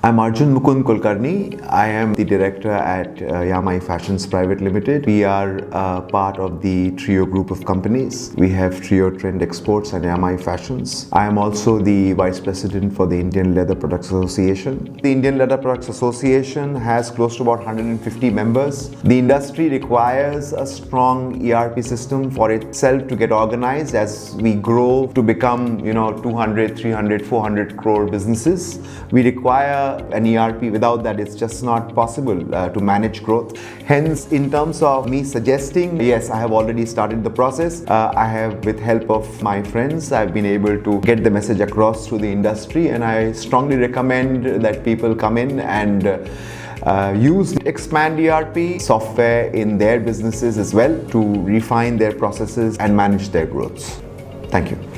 I'm Arjun Mukund Kulkarni. I am the director at Yamai Fashions Private Limited. We are part of the Trio group of companies. We have Trio Trend Exports and Yamai Fashions. I am also the vice president for the Indian Leather Products Association. The Indian Leather Products Association has close to about 150 members. The industry requires a strong ERP system for itself to get organized as we grow to become 200, 300, 400 crore businesses. We require an ERP. Without that, it's just not possible to manage growth. Hence, in terms of me suggesting, yes, I have already started the process. I have, with help of my friends, I've been able to get the message across through the industry, and I strongly recommend that people come in and use Expand ERP software in their businesses as well to refine their processes and manage their growth. Thank you.